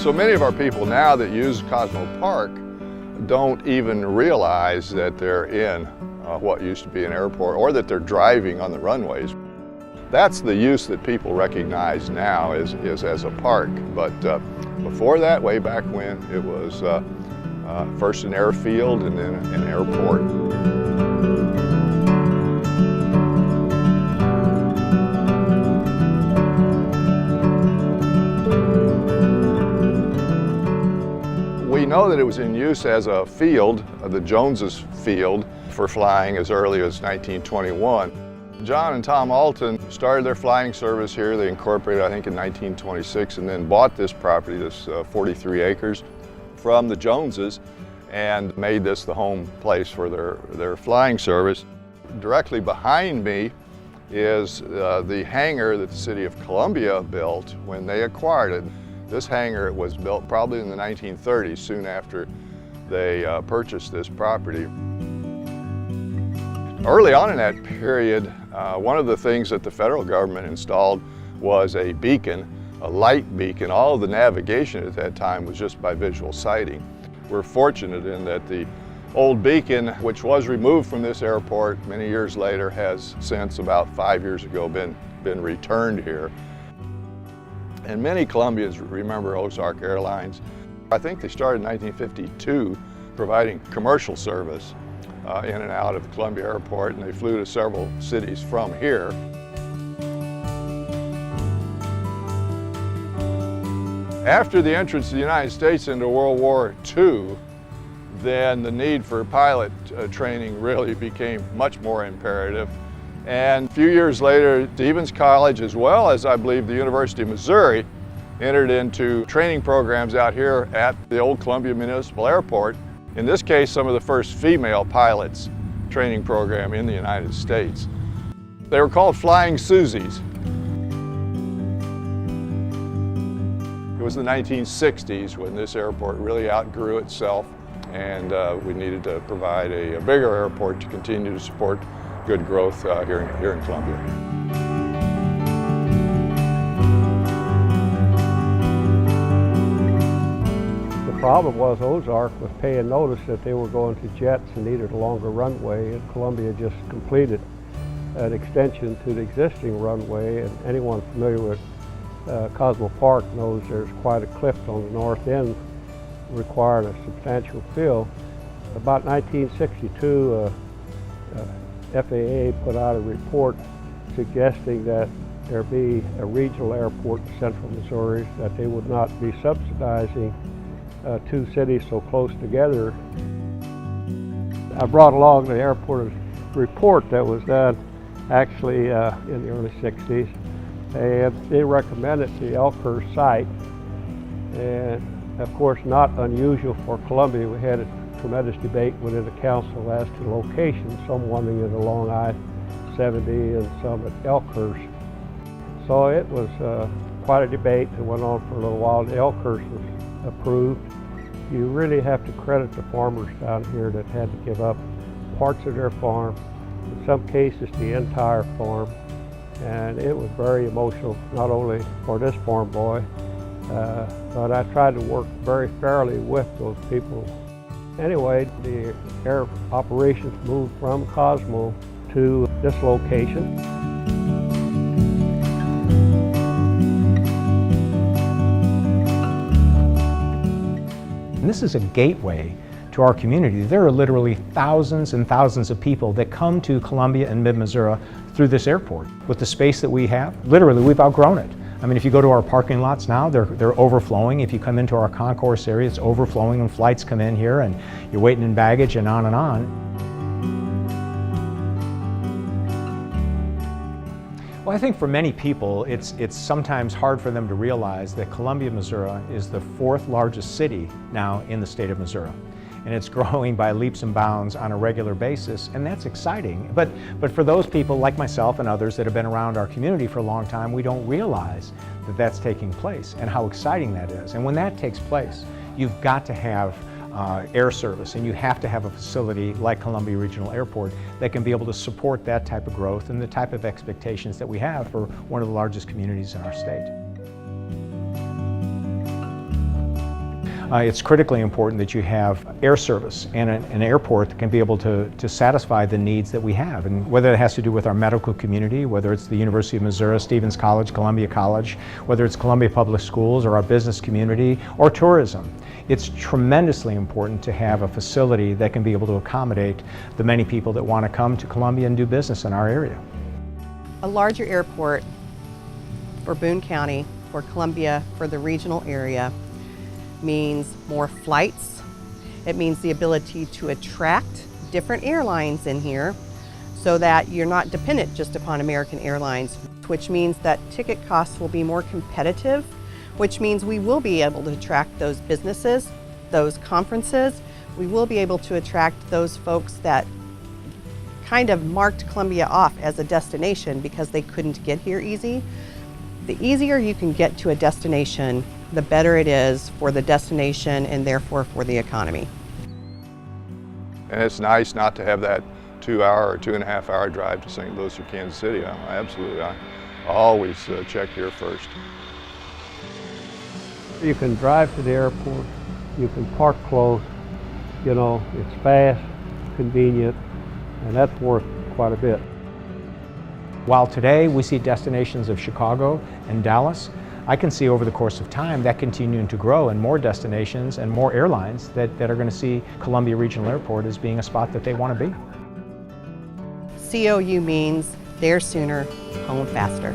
So many of our people now that use Cosmo Park don't even realize that they're in what used to be an airport, or that they're driving on the runways. That's the use that people recognize now is as a park. But before that, way back when, it was first an airfield and then an airport. We know that it was in use as a field, the Joneses Field, for flying as early as 1921. John and Tom Alton started their flying service here. They incorporated, I think, in 1926, and then bought this property, this 43 acres, from the Joneses, and made this the home place for their flying service. Directly behind me is the hangar that the city of Columbia built when they acquired it. This hangar was built probably in the 1930s, soon after they purchased this property. Early on in that period, one of the things that the federal government installed was a beacon, a light beacon. All of the navigation at that time was just by visual sighting. We're fortunate in that the old beacon, which was removed from this airport many years later, has since, about 5 years ago, been returned here. And many Columbians remember Ozark Airlines. I think they started in 1952 providing commercial service in and out of Columbia Airport, and they flew to several cities from here. After the entrance of the United States into World War II, then the need for pilot training really became much more imperative. And a few years later, Stevens College, as well as I believe the University of Missouri, entered into training programs out here at the old Columbia Municipal Airport. In this case, some of the first female pilots training program in the United States. They were called Flying Susies. It was the 1960s when this airport really outgrew itself, and we needed to provide a bigger airport to continue to support good growth here in Columbia. The problem was Ozark was paying notice that they were going to jets and needed a longer runway, and Columbia just completed an extension to the existing runway. And anyone familiar with Cosmo Park knows there's quite a cliff on the north end requiring a substantial fill. About 1962, FAA put out a report suggesting that there be a regional airport in central Missouri, that they would not be subsidizing two cities so close together. I brought along the airport report that was done actually in the early 60s, and they recommended the Elkhurst site. And of course, not unusual for Columbia, we had a tremendous debate within the council as to locations, some wanting it along I-70 and some at Elkhurst. So it was quite a debate that went on for a little while. Elkhurst was approved. You really have to credit the farmers down here that had to give up parts of their farm, in some cases the entire farm, and it was very emotional, not only for this farm boy, but I tried to work very fairly with those people. Anyway, the air operations moved from Cosmo to this location. And this is a gateway to our community. There are literally thousands and thousands of people that come to Columbia and mid-Missouri through this airport. With the space that we have, literally we've outgrown it. I mean, if you go to our parking lots now, they're overflowing. If you come into our concourse area, it's overflowing when flights come in here and you're waiting in baggage and on and on. Well, I think for many people, it's sometimes hard for them to realize that Columbia, Missouri is the fourth largest city now in the state of Missouri. And it's growing by leaps and bounds on a regular basis, and that's exciting. But for those people like myself and others that have been around our community for a long time, we don't realize that that's taking place and how exciting that is. And when that takes place, you've got to have air service, and you have to have a facility like Columbia Regional Airport that can be able to support that type of growth and the type of expectations that we have for one of the largest communities in our state. It's critically important that you have air service and an airport that can be able to satisfy the needs that we have. And whether it has to do with our medical community, whether it's the University of Missouri, Stevens College, Columbia College, whether it's Columbia Public Schools or our business community or tourism, it's tremendously important to have a facility that can be able to accommodate the many people that want to come to Columbia and do business in our area. A larger airport for Boone County, for Columbia, for the regional area means more flights. It means the ability to attract different airlines in here so that you're not dependent just upon American Airlines, which means that ticket costs will be more competitive, which means we will be able to attract those businesses, those conferences. We will be able to attract those folks that kind of marked Columbia off as a destination because they couldn't get here easy. The easier you can get to a destination, the better it is for the destination and therefore for the economy. And it's nice not to have that 2-hour or 2.5-hour drive to St. Louis or Kansas City. Absolutely, I always check here first. You can drive to the airport, you can park close, you know, it's fast, convenient, and that's worth quite a bit. While today we see destinations of Chicago and Dallas, I can see over the course of time that continuing to grow and more destinations and more airlines that are going to see Columbia Regional Airport as being a spot that they want to be. COU means there sooner, home faster.